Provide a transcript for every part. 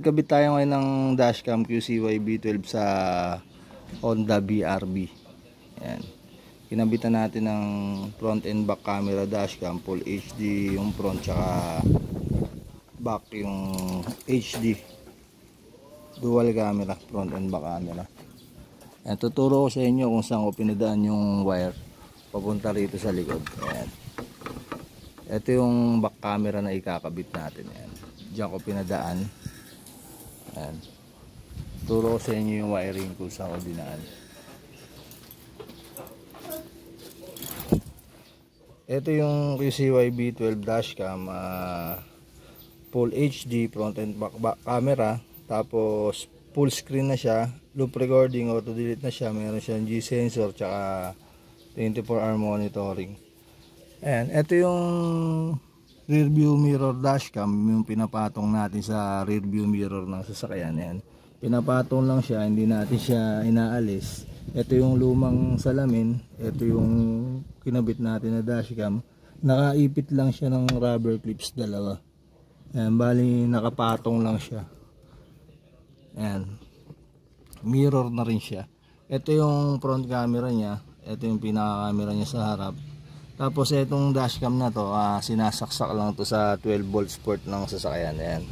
Kabit tayo ngayon ng dashcam QCY B12 sa Honda BRB. Ayan. Kinabitan natin ng front and back camera dashcam, full HD yung front, tsaka back yung HD. Dual camera, front and back camera. Ayan, tuturo ko sa inyo kung saan ko pinadaan yung wire papunta rito sa likod. Ayan. Ito yung back camera na ikakabit natin. Ayan. Diyan ko pinadaan. Ayan. Turo ko sa inyo yung wiring kung saan ko dinaan. Ito yung QCY B12 dashcam, full HD front and back camera, tapos full screen na siya, loop recording, auto delete na siya, meron siyang G sensor tsaka 24-hour monitoring. Ayan, ito yung rear view mirror dashcam, yung pinapatong natin sa rear view mirror ng sasakyan. Ayan, pinapatong lang siya, hindi natin siya inaalis. Ito yung lumang salamin, ito yung kinabit natin na dashcam. Nakaipit lang siya ng rubber clips dalawa. Ayan, bali nakapatong lang siya. Ayan, mirror na rin siya. Ito yung front camera niya, ito yung pinaka camera niya sa harap. Tapos itong dashcam na to, sinasaksak lang to sa 12 volt port ng sasakyan. Ayan,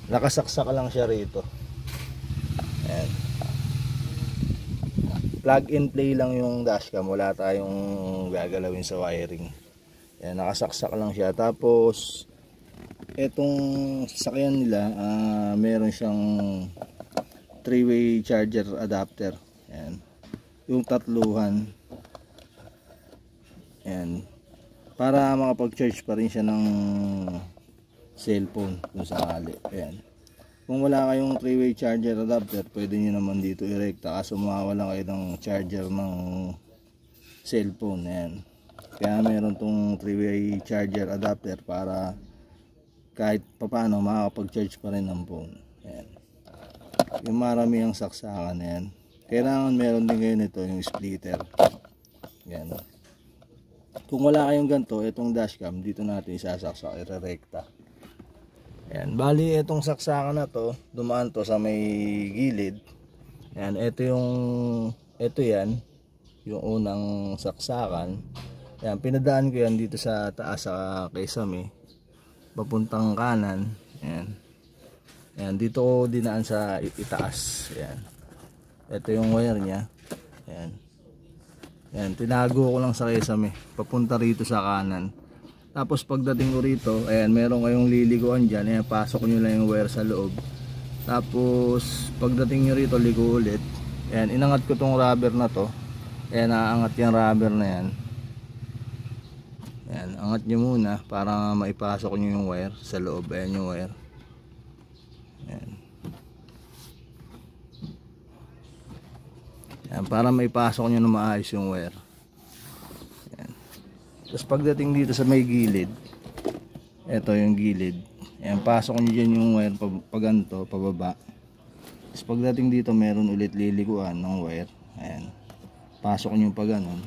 nakasaksak lang siya rito. Ayan, plug and play lang yung dashcam, wala tayong gagalawin sa wiring. Ayan, nakasaksak lang siya. Tapos itong sasakyan nila, meron siyang 3-way charger adapter. Ayan, yung tatluhan. Ayan, para makapag-charge pa rin siya ng cellphone kung sakali. Ayan, kung wala kayong 3-way charger adapter, pwede nyo naman dito irekta, kaso mawawala kayo ng charger ng cellphone. Ayan, kaya meron tong 3-way charger adapter para kahit papano makakapag-charge pa rin ng phone. Ayan, yung marami ang saksakan. Ayan, kailangan meron din kayo nito, yung splitter. Ayan, kung wala kayong ganito, itong dashcam dito natin isasaksak, irerekta. Ayan, bali itong saksakan na to, dumaan to sa may gilid. Ayan, ito yan, yung unang saksakan. Ayan, pinadaan ko yan dito sa taas sa Kesame, papuntang kanan. Ayan, ayan, dito ko dinaan sa itaas. Ayan, ito yung wire nya. Ayan, ayan, tinago ko lang sa Kesame, papunta rito sa kanan. Tapos pagdating ko rito, ayan, meron kayong liliguan dyan. Ayan, pasok nyo lang yung wire sa loob. Tapos pagdating nyo rito, ligo ulit. Ayan, inangat ko tong rubber na to. Ayan, naangat yung rubber na yan. Ayan, angat nyo muna para maipasok nyo yung wire sa loob. Ayan yung wire. Ayan, ayan, para maipasok nyo na maayos yung wire. Tapos pagdating dito sa may gilid, ito yung gilid. Ayan, pasok nyo dyan yung wire paganto, pababa. Tapos pagdating dito, meron ulit lilikuan ng wire. Ayan, pasok nyo pa ganon.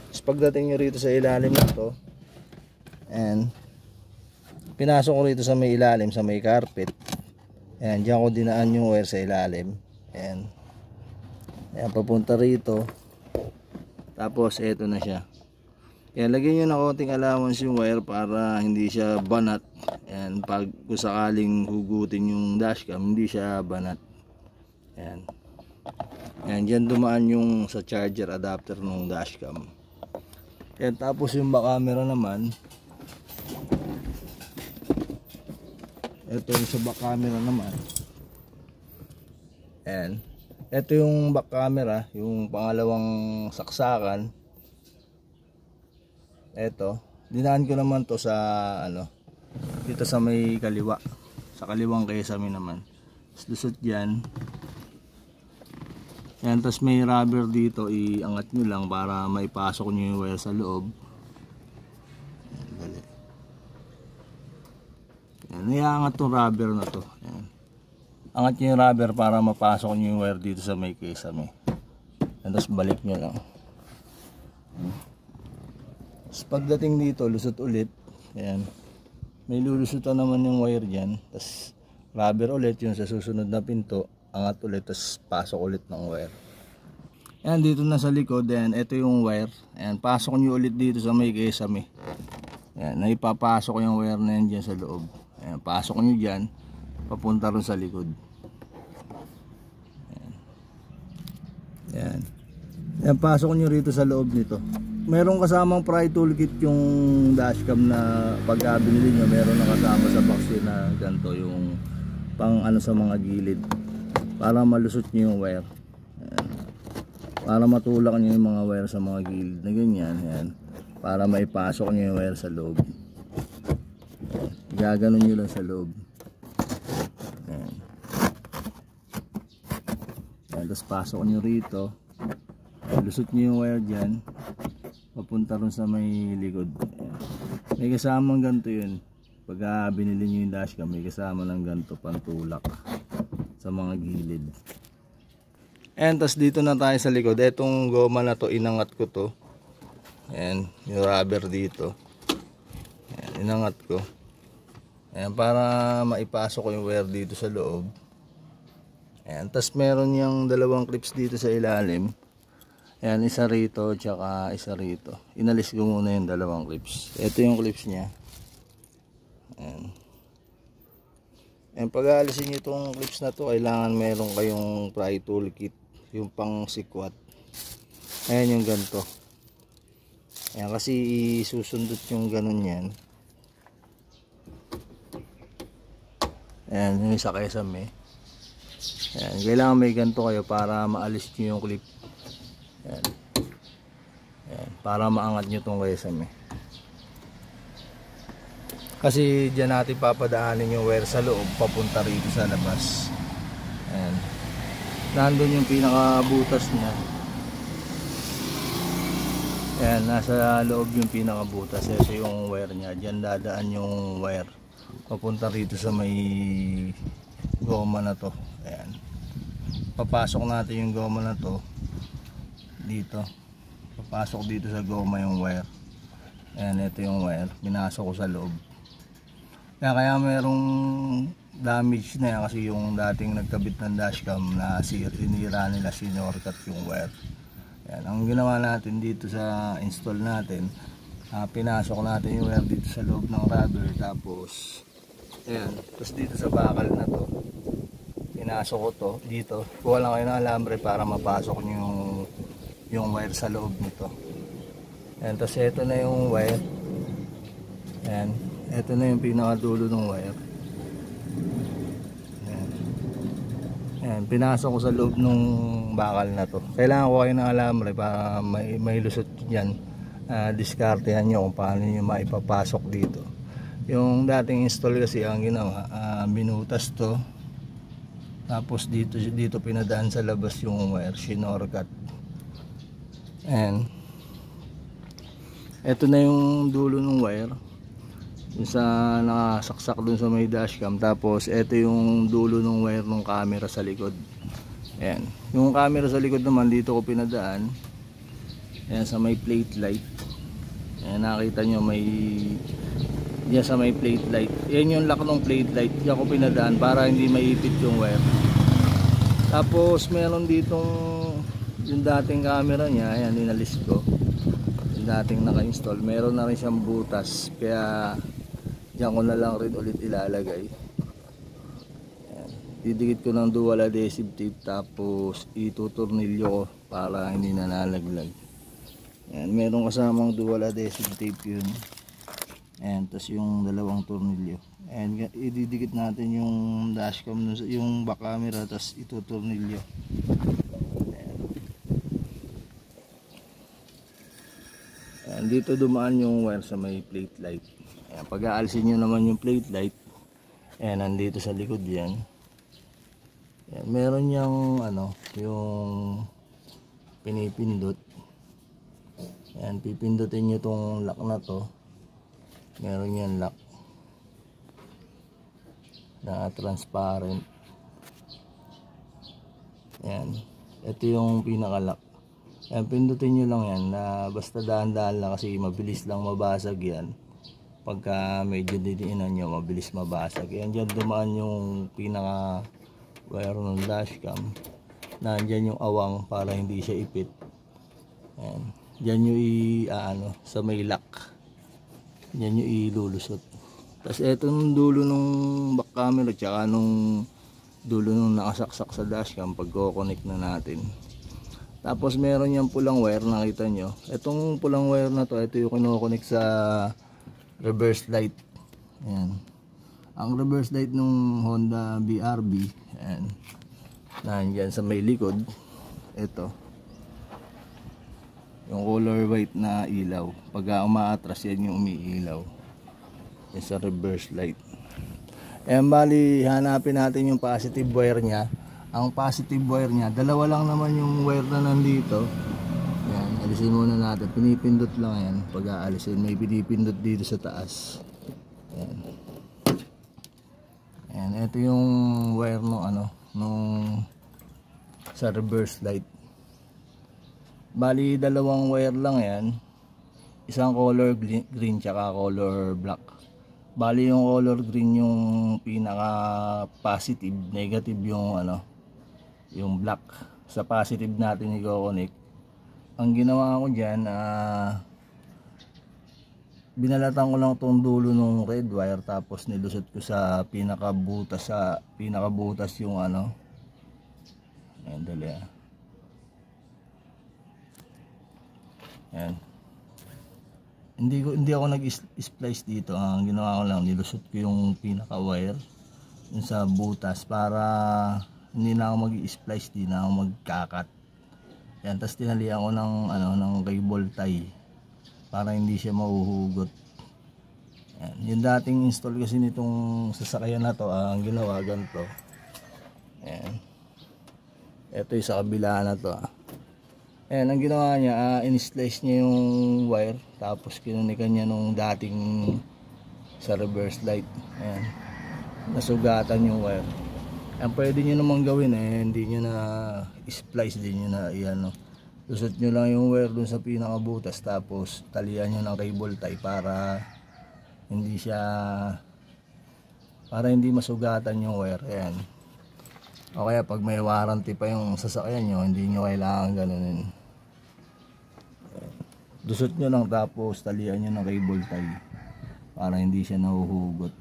Tapos pagdating nyo rito sa ilalim na to, ayan, pinasok ko rito sa may ilalim, sa may carpet. Ayan, dyan ko dinaan yung wire sa ilalim. Ayan, ayan, papunta rito. Tapos eto na siya. Ayan, lagyan nyo na konting allowance yung wire para hindi siya banat. Ayan, pag kung sakaling hugutin yung dashcam, hindi siya banat. Ayan, ayan, dyan dumaan yung sa charger adapter ng dashcam. Ayan, tapos yung back camera naman, eto yung sa back camera naman. Ayan, ito yung back camera, yung pangalawang saksakan. Ito, dinaan ko naman to sa dito sa may kaliwa, sa kaliwang Kesame naman. Tapos lusot dyan. Yan, tapos may rubber dito, iangat nyo lang para maipasok nyo yung wire sa loob. Yan, iangat tong rubber na to. Yan, angat nyo yung rubber para mapasok nyo yung wire dito sa may Kesame. Tapos balik nyo lang. Tapos pagdating dito, lusot ulit. Ayan, may lulusutan naman yung wire dyan, tas rubber ulit yun sa susunod na pinto, angat ulit, tas pasok ulit ng wire. Ayan, dito na sa likod, ayan, ito yung wire. Ayan, pasok nyo ulit dito sa may kesame. Ayan, naipapasok yung wire na yan dyan sa loob. Ayan, pasok nyo dyan, papunta rin sa likod. Ayan. Ayan. Ayan, pasok nyo rito sa loob nito. Meron kasamang pry toolkit yung dashcam na pagka binili nyo, meron na kasama sa box yun na ganito, yung pang ano sa mga gilid, para malusot nyo yung wire. Ayan. Para matulak nyo yung mga wire sa mga gilid na ganyan. Ayan. Para maipasok nyo yung wire sa loob. Ayan. Gaganon nyo lang sa loob. Ayan. Ayan. Tapos pasok nyo rito, lusot nyo yung wire dyan, papunta rin sa may likod. Ayan. May kasamang ganito yun. Pag binili nyo yung dashcam, may kasama ng ganito pantulak sa mga gilid. And tas dito na tayo sa likod. Etong goma na to, inangat ko to. Ayan, yung rubber dito. Ayan, inangat ko. Ayan, para maipasok ko yung wire dito sa loob. Ayan, tas meron yung dalawang clips dito sa ilalim. Ayan, isa rito, tsaka isa rito. Inalis ko muna yung dalawang clips. Ito yung clips niya. Ayan. Ayan, pag aalisin nyo itong clips na to, kailangan meron kayong pry toolkit, yung pang sikwat. Ayan yung ganito. Ayan, kasi isusundot yung ganun yan. Ayan, yung isa kesame. Ayan, kailangan may ganito kayo para maalis nyo yung clip. Ayan. Ayan, para maangat nyo itong kesame. Kasi dyan natin papadaanin yung wire sa loob papunta rito sa labas. Ayan. Nandun yung pinakabutas niya. Ayan, nasa loob yung pinakabutas. Ito yung wire niya. Dyan dadaan yung wire papunta rito sa may goma na to. Ayan. Papasok natin yung goma na to dito. Papasok dito sa goma yung wire. Ayan, ito yung wire. Pinasok ko sa loob. Kaya merong damage na yan kasi yung dating nagkabit ng dashcam na sinira nila, sinorkat yung wire. Ayan, ang ginawa natin dito sa install natin, pinasok natin yung wire dito sa loob ng rubber, tapos ayan, tapos dito sa bakal na to pinasok ko to dito. Kuha lang kayo ng alambre para mapasok nyo yung wire sa loob nito. Ayan, tapos ito na yung wire. Ayan, ito na yung pinakadulo ng wire. Ayan. Ayan, pinasok ko sa loob ng bakal na to. Kailangan ko kayo ng alambre para may lusot yan. Diskartehan nyo kung paano nyo maipapasok dito. Yung dating install kasi ang ginawa, binutas to, tapos dito pinadaan sa labas yung wire, sinorkat. Ayan. Ito na yung dulo ng wire, yung sa nakasaksak dun sa may dashcam. Tapos ito yung dulo ng wire ng camera sa likod. Ayan, yung camera sa likod naman dito ko pinadaan. Ayan, sa may plate light. Ayan, nakita nyo may diyan sa may plate light. Ayan yung lock ng plate light, diyan ko pinadaan para hindi maipit yung wire. Tapos meron ditong yung dating camera nya. Ayan, inalis ko yung dating naka-install. Meron na rin siyang butas, kaya diyan ko na lang rin ulit ilalagay. Ayan. Didikit ko ng dual adhesive tape, tapos ituturnilyo ko para hindi na nalaglag. Ayan, meron kasamang dual adhesive tape yun. Ayan, tapos yung dalawang tornilyo. Ayan, ididikit natin yung dashcam, yung back camera, tapos ituturnilyo. Ayan, dito dumaan yung wire sa may plate light. Ayan, pag aalisin nyo naman yung plate light, ayan, nandito sa likod yan. Ayan, meron yung ano, yung pinipindot. Ayan, pipindutin nyo itong lock na to. Meron yan lock na transparent. Ayan, ito yung pinaka lock. Ayan, pindutin nyo lang yan na basta dahan-dahan lang kasi mabilis lang mabasag yan. pagka medyo didiinan nyo mabilis mabasag. Yan dyan dumaan yung pinaka wire ng dashcam, nandyan yung awang para hindi siya ipit. Yan. Dyan nyo sa may lock, dyan nyo ilulusot. Tapos etong dulo nung back camera tsaka nung dulo nung nakasaksak sa dashcam pagko-connect na natin. Tapos meron yung pulang wire, nakita nyo. Itong pulang wire na to, ito yung kino-connect sa reverse light. Ayan. Ang reverse light nung Honda BRB, ayan, nandyan sa may likod. Ito yung color white na ilaw, pag umaatras yan yung umiilaw. Yan sa reverse light. Ayan, bali hanapin natin yung positive wire nya. Ang positive wire nya, dalawa lang naman yung wire na nandito. Yan, alisin muna natin. Pinipindot lang yan. Pag aalisin, may pinipindot dito sa taas. Yan. Yan, ito yung wire nung sa reverse light. Bali, dalawang wire lang yan. Isang color green tsaka color black. Bali, yung color green yung pinaka positive, negative yung yung black. Sa positive natin i-connect. Ang ginawa ko dyan, binalatan ko lang tong dulo ng red wire, tapos nilusot ko sa pinakabutas yung ayan, dali ayan. Hindi ako nag-splice dito. Ang ginawa ko lang, nilusot ko yung pinaka wire yung sa butas para hindi na ako mag-splice, hindi na ako magkakat. Yan, tapos tinalian ko ng cable tie para hindi siya mahuhugot. Yan, yung dating install kasi nitong sasakyan na to, ang ginawa ganito. Yan. Ito yung sa kabila na to. Ayan, ang ginawa niya, in-slice niya yung wire, tapos kinunikan niya nung dating sa reverse light. Ayan, nasugatan yung wire. Ayan, pwede nyo naman gawin hindi nyo na splice, din nyo na lusot nyo lang yung wire dun sa pinakabutas, tapos talian nyo ng cable tie para hindi masugatan yung wire. Ayan. O kaya pag may warranty pa yung sasakyan nyo, hindi nyo kailangan ganunin. Lusot nyo lang, tapos talian nyo ng cable tie para hindi siya nahuhugot.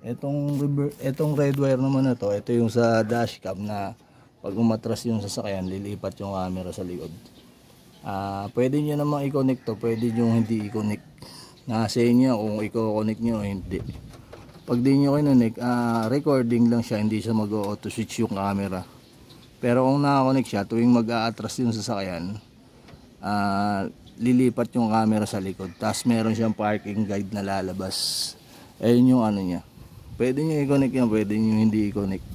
Etong red wire naman na to, ito yung sa dashcam na pag umatras yung sasakyan, lilipat yung camera sa likod. Pwede nyo namang i-connect to, pwede nyo hindi i-connect. Nasa inyo kung i-connect nyo o hindi. Pag di nyo kinunik, recording lang siya, hindi siya mag-auto switch yung camera. Pero kung nakakonect siya, tuwing mag-a-atras yung sasakyan, lilipat yung camera sa likod. Tapos meron siyang parking guide na lalabas. Ayun yung niya. Pwede nyo i-connect yan, pwede nyo hindi i-connect.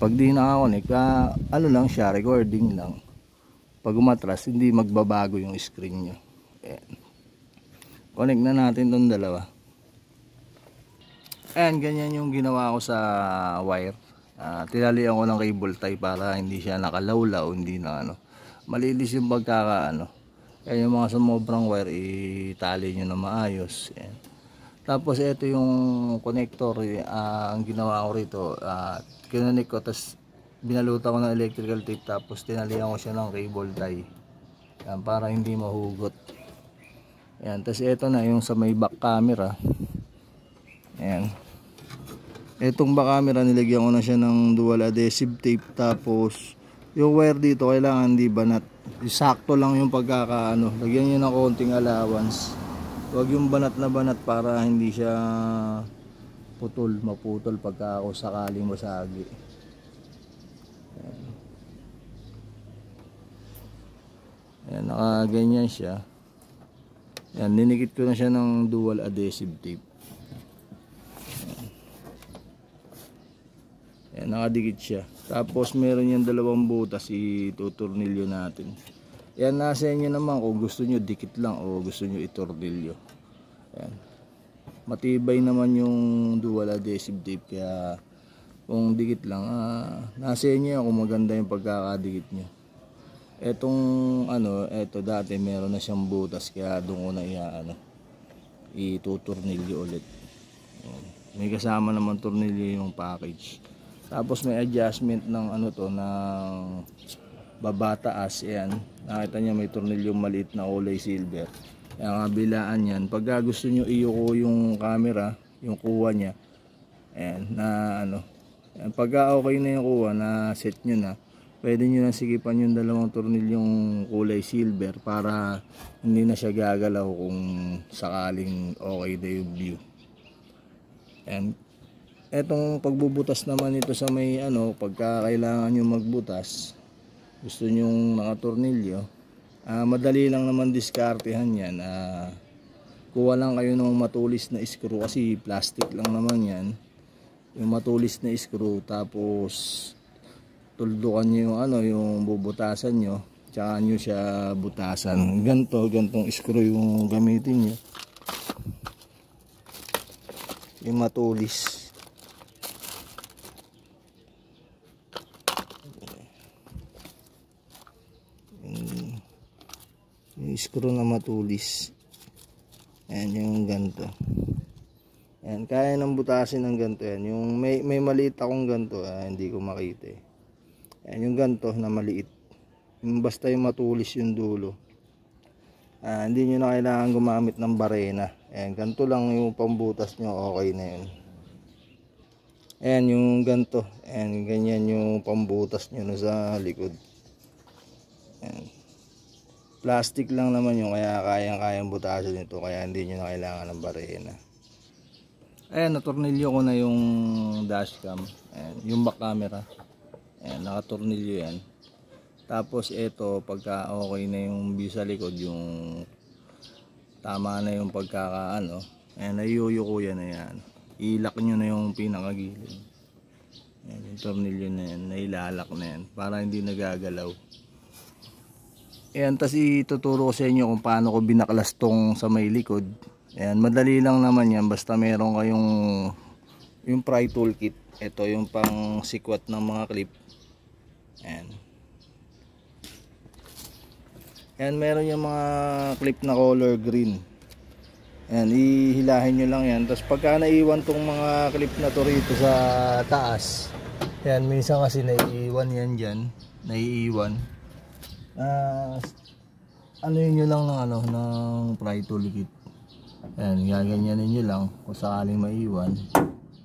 Pag di nakakonect, lang siya, recording lang. Pag umatras, hindi magbabago yung screen nyo. Ayan. Connect na natin itong dalawa. Ayan, ganyan yung ginawa ko sa wire. Tinalian ko ng cable tie para hindi siya nakalawlaw, hindi na malilis yung kaya yung mga sumobrang wire, itali nyo na maayos. Ayan. Tapos ito yung connector, ang ginawa ko rito, kinunik ko, tapos binalutan ko ng electrical tape, tapos tinalian ko siya ng cable tie. Ayan, para hindi mahugot. Ayan, tapos ito na yung sa may back camera. Ayan. Itong back camera, nilagyan ko na siya ng dual adhesive tape, tapos yung wire dito kailangan di banat. Sakto lang yung lagyan nyo ng konting allowance. Huwag yung banat na banat para hindi siya maputol pagka ako sakaling masagi. Ayan, nakaganyan siya. Ayan, ninikit ko na siya ng dual adhesive tape. Ayan, nakadikit siya. Tapos meron yung dalawang butas, ituturnilyo natin. Yan, nasa inyo naman kung gusto nyo dikit lang o gusto nyo itordilyo. Ayan. Matibay naman yung dual adhesive tape, kaya kung dikit lang, nasa inyo kung maganda yung pagkakadikit nyo. Etong ano, eto dati meron na siyang butas kaya doon ko na ituturnilyo ulit. Ayan. May kasama naman tornilyo yung package. Tapos may adjustment ng ano to, ng baba taas. Ayan, nakita niyo may tornilyong maliit na kulay silver. Ang kabilaan yan, pag gusto nyo iyuko yung camera, yung kuha nya, ayan, na ano, ayan, pagka okay na yung kuha, na set nyo na, pwede nyo na sigipan yung dalawang tornilyong kulay silver para hindi na siya gagalaw kung sakaling okay na yung view. And etong pagbubutas naman ito sa may ano, pagka kailangan nyo magbutas, gusto nyong nakatornilyo, madali lang naman diskartehan yan. Kuha lang kayo ng matulis na screw kasi plastic lang naman yan, yung matulis na screw, tapos tuldukan nyo yung ano, yung bubutasan nyo, tsaka nyo siya butasan. Gantong screw yung gamitin nyo, yung matulis. Yung screw na matulis. Ayan yung ganto. Ayan, kaya nang butasin ng ganto yan. Yung may maliit akong ganto, hindi ko makita eh. Ayan yung ganto na maliit. Basta yung matulis yung dulo. Hindi nyo na kailangan gumamit ng barena. Ayan, ganto lang yung pambutas nyo, okay na yun. Ayan yung ganto. Ayan, ganyan yung pambutas nyo na sa likod. Ayan. Plastic lang naman yung kaya kayang butasin nito, kaya hindi nyo na kailangan ng barena. Ayan, natornilyo ko na yung dashcam. Ayan, yung back camera. Ayan, nakatornilyo yan. Tapos ito, pagka okay na yung view sa likod, yung tama na yung pagkakaano, ayan, nayuyuko yan na yan. Ilak nyo na yung pinakagilid. Ayan, yung tornilyo na yan, nailalak na yan para hindi nagagalaw. Ayan, tas ituturo ko sa inyo kung paano ko binaklas tong sa may likod. Ayan, madali lang naman yan, basta meron kayong yung pry toolkit. Ito yung pang sikwat ng mga clip. Ayan. Ayan, meron yung mga clip na color green. Ayan, ihilahin nyo lang yan. Tapos pagka naiwan tong mga clip na to rito sa taas, ayan, minsan kasi naiiwan yan dyan. Naiiwan. Ano yun nyo lang ng ano, ng pry toolkit. Ayan, gaganyanin nyo lang kung sakaling maiwan.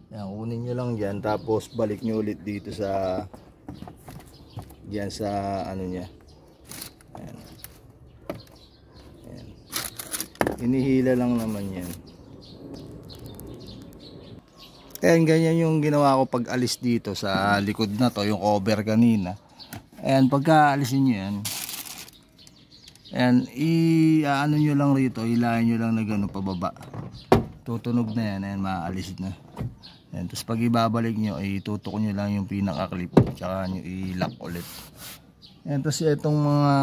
Ayan, kunin nyo lang dyan, tapos balik nyo ulit dito sa dyan sa ano nya. Ayan. Ayan. Inihila lang naman yan. Ayan, ganyan yung ginawa ko pag alis dito sa likod na to, yung cover kanina. Ayan, pagka alisin nyo yan, ayan, ano nyo lang rito, hilahin nyo lang na gano'n pababa. Tutunog na yan, ayan, maaalis na. Ayan, tapos pag ibabalik nyo, ay tutok nyo lang yung pinaka-clip, tsaka nyo i-lock ulit. Ayan, tapos itong mga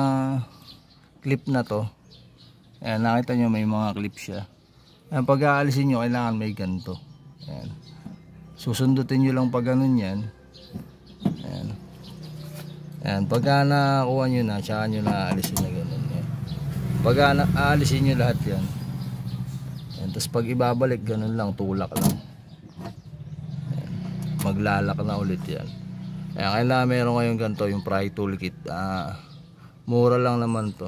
clip na to, ayan, nakita nyo may mga clip siya. Ayan, pag aalisin nyo, kailangan may ganito. Ayan, susundutin nyo lang pag ganun yan. Ayan. Ayan, pagka nakuha nyo na, tsaka nyo na aalisin na ganun. Ayan. Pagka aalisin nyo lahat yan. Ayan, tapos pag ibabalik, ganun lang, tulak lang. Ayan. Maglalak na ulit yan. Ayan, kailangan meron kayong ganito, yung pry toolkit. Mura lang naman to.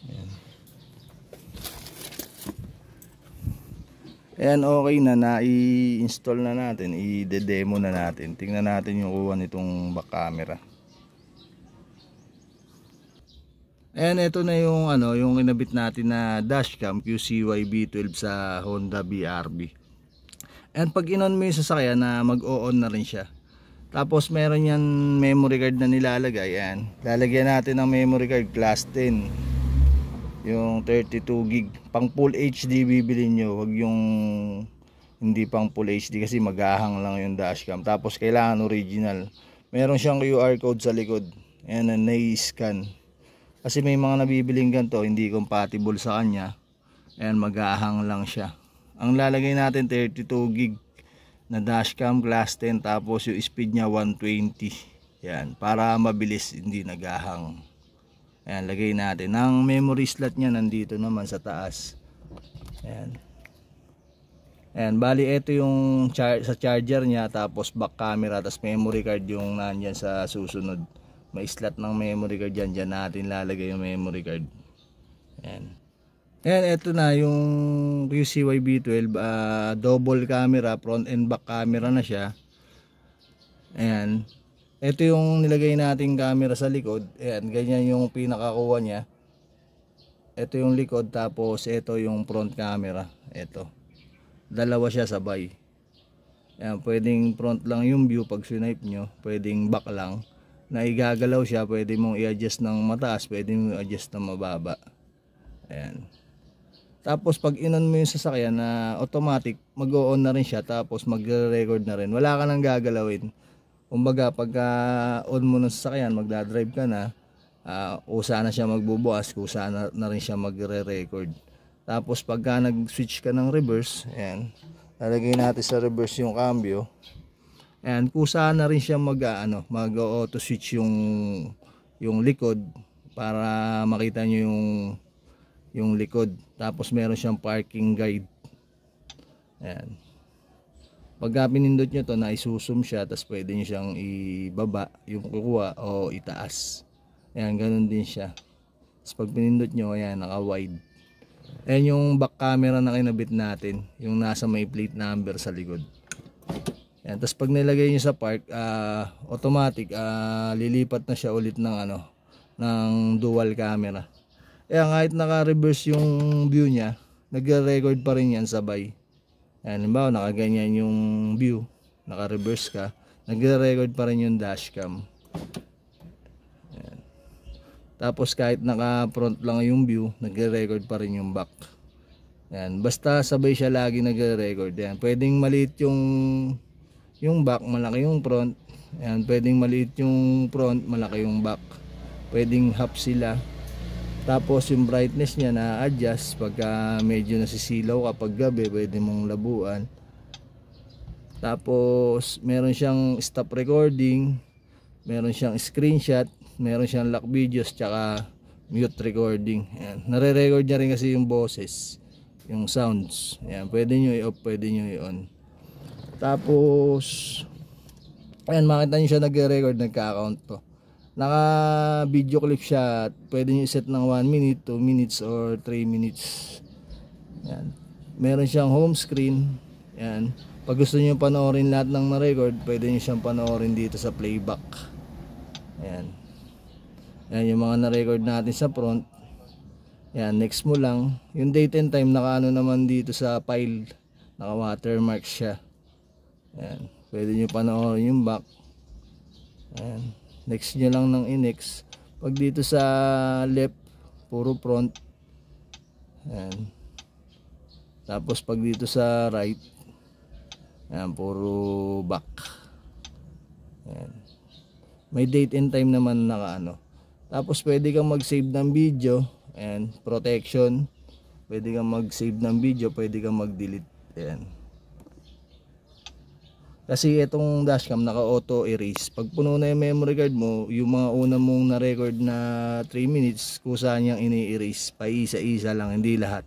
Ayan. Ayan, okay na, na-i-install na natin, i-demo na natin. Tingnan natin yung kuha nitong back camera. Ayan, ito na yung ano, yung kinabit natin na dashcam QCY B12 sa Honda BRB. And pag in-on mo yung sasakyan, na mag-o-on na rin siya. Tapos meron yan memory card na nilalagay. Ayan, lalagyan natin ng memory card class 10. Yung 32 gig, pang full HD bibilin nyo, wag yung hindi pang full HD kasi maghahang lang yung dashcam. Tapos kailangan original. Meron siyang QR code sa likod, ayan, na nai-scan. Kasi may mga nabibiling ganito, hindi compatible sa kanya. Ayan, maghahang lang siya. Ang lalagay natin 32 gig na dashcam class 10, tapos yung speed niya 120. Yan, para mabilis, hindi nagahang. Ayan, lagay natin. Ang memory slot niya nandito naman sa taas. Ayan. Ayan, bali ito yung sa charger niya, tapos back camera, tapos memory card yung nandyan sa susunod. May slot ng memory card dyan, dyan natin lalagay yung memory card. Ayan. Ayan, ito na yung QCY B12, double camera, front and back camera na siya. Ayan. Ito yung nilagay nating camera sa likod. Ayan, ganyan yung pinakakuha niya. Ito yung likod, tapos ito yung front camera. Ito. Dalawa siya sabay. Ayan, pwedeng front lang yung view pag swipe nyo, pwedeng back lang. Na igagalaw siya, pwede mong i-adjust ng mataas, pwede mong i-adjust ng mababa. Ayan. Tapos pag inon mo yung sasakyan na automatic, mag-o-on na rin siya, tapos magre-record na rin. Wala ka nang gagalawin. Kumbaga pagka on mo ng sasakyan, magdadrive ka na, kusa na siya magbubukas, kusa na rin siya magre-record. Tapos pagka nag-switch ka ng reverse, ayan, lalagay natin sa reverse yung cambio. Ayan, kusa na rin siya mag-auto switch yung likod para makita nyo yung likod. Tapos meron siyang parking guide. Ayan. Pagka pinindot nyo to, na isusum siya, tapos pwede nyo siyang ibaba yung kukuha o itaas. Ayan, ganun din siya. Tapos pag pinindot nyo, ayan, naka-wide. Ayan yung back camera na kinabit natin, yung nasa may plate number sa likod. Ayan, tapos pag nilagay nyo sa park, automatic, lilipat na siya ulit ng dual camera. Ayan, kahit naka-reverse yung view niya, nagre-record pa rin yan sabay. Ayan, halimbawa, nakaganyan yung view, naka-reverse ka, nagre-record pa rin yung dashcam. Tapos kahit naka-front lang yung view, nagre-record pa rin yung back. Ayan, basta sabay siya lagi nagre-record. Ayan, pwedeng maliit yung back, malaki yung front. Ayan, pwedeng maliit yung front, malaki yung back. Pwedeng half sila. Tapos yung brightness niya na-adjust pagka medyo nasisilaw kapag gabi, pwede mong labuan. Tapos meron siyang stop recording, meron siyang screenshot, meron siyang lock videos, tsaka mute recording. Ayan. Nare-record niya rin kasi yung boses, yung sounds. Ayan. Pwede nyo i-off, pwede nyo i-on. Tapos ayan, makita nyo siya nagre-record, nagka-count to. Naka video clip siya. Pwede nyo i-set ng 1 minute, 2 minutes, or 3 minutes. Ayan. Meron siyang home screen. Ayan. Pag gusto nyo panoorin lahat ng na-record, pwede nyo siyang panoorin dito sa playback. Ayan. Ayan yung mga na-record natin sa front. Ayan, next mo lang. Yung date and time, naka-ano naman dito sa file. Naka-watermark siya. Ayan. Pwede nyo panoorin yung back. Ayan. Next nyo lang ng i-next. Pag dito sa left, puro front. Ayan. Tapos pag dito sa right, ayan, puro back. Ayan. May date and time naman naka-ano. Tapos pwede kang mag-save ng video. Ayan, protection. Pwede kang mag-save ng video, pwede kang mag-delete. Ayan. Kasi itong dashcam naka-auto erase. Pag puno na yung memory card mo, yung mga una mong na-record na 3 minutes, kusa niyang ini-erase. Pa isa-isa lang, hindi lahat.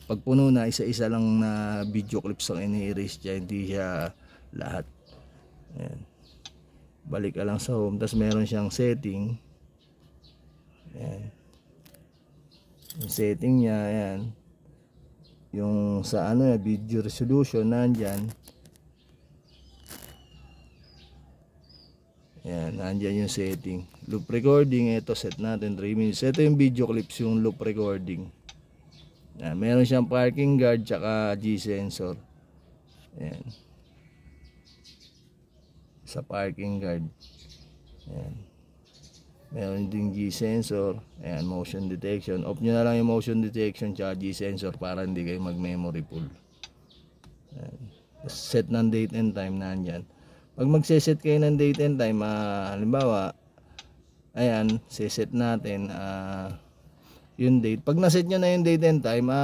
Pag puno na, isa-isa lang na video clips ang ini-erase siya, hindi siya lahat. Ayan. Balik ka lang sa home, tapos meron siyang setting. Ayan. Yung setting niya, ayan. Yung sa video resolution, nandyan. Ayan, nandyan yung setting. Loop recording, ito set natin 3 minutes. Ito yung video clips, yung loop recording. Ayan, meron siyang parking guard, tsaka G-sensor. Ayan. Sa parking guard. Ayan. Meron din G-sensor. Ayan, motion detection. Off nyo na lang yung motion detection tsaka G-sensor para hindi kayo mag-memory full. Ayan. Set ng date and time nandyan. Pag magseset kayo ng date and time, halimbawa, ayan, seset natin yung date. Pag naset nyo na yung date and time,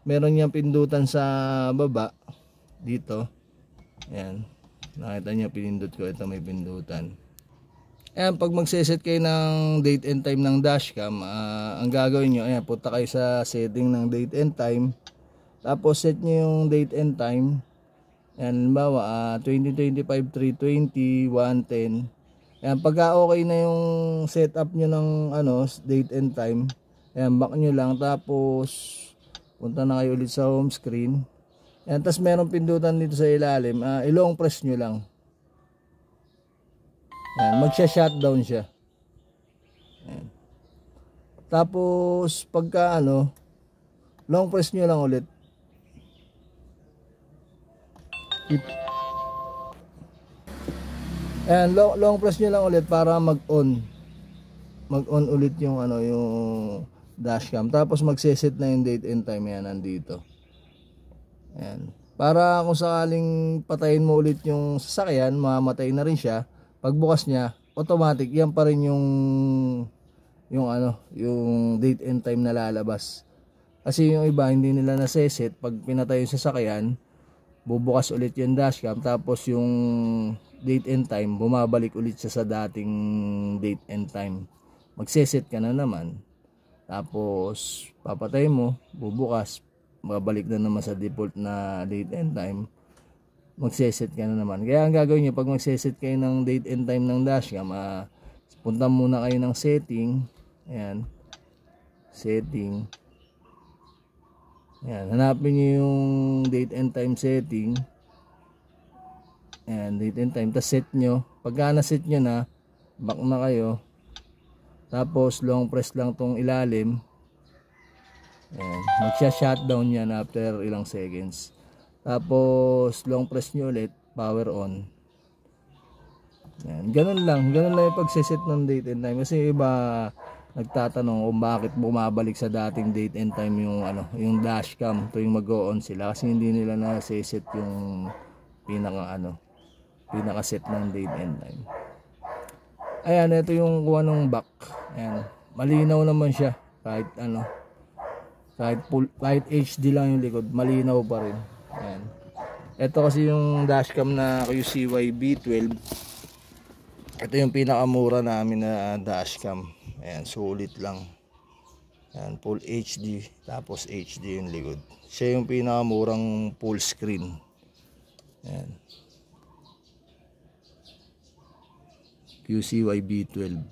meron niyang pindutan sa baba dito. Ayan. Nakita nyo, pinindot ko. Ito may pindutan. Ayan, pag magseset kayo ng date and time ng dashcam, ang gagawin nyo, ayan, punta kayo sa setting ng date and time. Tapos set nyo yung date and time. Ayan, halimbawa, 2025, 320, 110. Ayan, pagka okay na yung setup nyo ng date and time, ayan, back nyo lang. Tapos, punta na kayo ulit sa home screen. Ayan, tapos meron pindutan dito sa ilalim. I-long press nyo lang. Ayan, magsha-shutdown siya. Ayan. Tapos pagka long press nyo lang ulit. Ayan, long press nyo lang ulit para mag-on. Mag-on ulit yung yung dashcam. Tapos magse-set na yung date and time, yan nandito. Ayan. Para kung sakaling patayin mo ulit yung sasakyan, mamamatay na rin siya. Pagbukas niya, automatic yan pa rin yung date and time na lalabas. Kasi yung iba hindi nila naseset, pag pinatay yung sasakyan, bubukas ulit yung dashcam, tapos yung date and time bumabalik ulit siya sa dating date and time. Magseset ka na naman, tapos papatay mo, bubukas, babalik na naman sa default na date and time, magseset ka na naman. Kaya ang gagawin nyo, pag magseset kayo ng date and time ng dashcam, punta muna kayo ng setting. Ayan, setting. Ayan, hanapin nyo yung date and time setting. Ayan, date and time, tapos set nyo. Pagka na-set nyo na, back na kayo. Tapos long press lang tong ilalim. Ayan, magsha-shutdown yan after ilang seconds. Tapos long press nyo ulit, power on. Ayan, ganun lang yung pagseset ng date and time. Kasi iba nagtatanong kung bakit bumabalik sa dating date and time yung dashcam tuwing mag-on sila, kasi hindi nila na-set yung pinaka set ng date and time. Ayan, ito yung kuha ng back. Ayan, malinaw naman siya kahit HD lang yung likod, malinaw pa rin. Ayan. Ito kasi yung dashcam na QCY B12. Ito yung pinakamura namin na dashcam. Ayan, sulit lang. Ayan, full HD, tapos HD yung likod. Siya yung pinakamurang full screen. Ayan, QCY B12.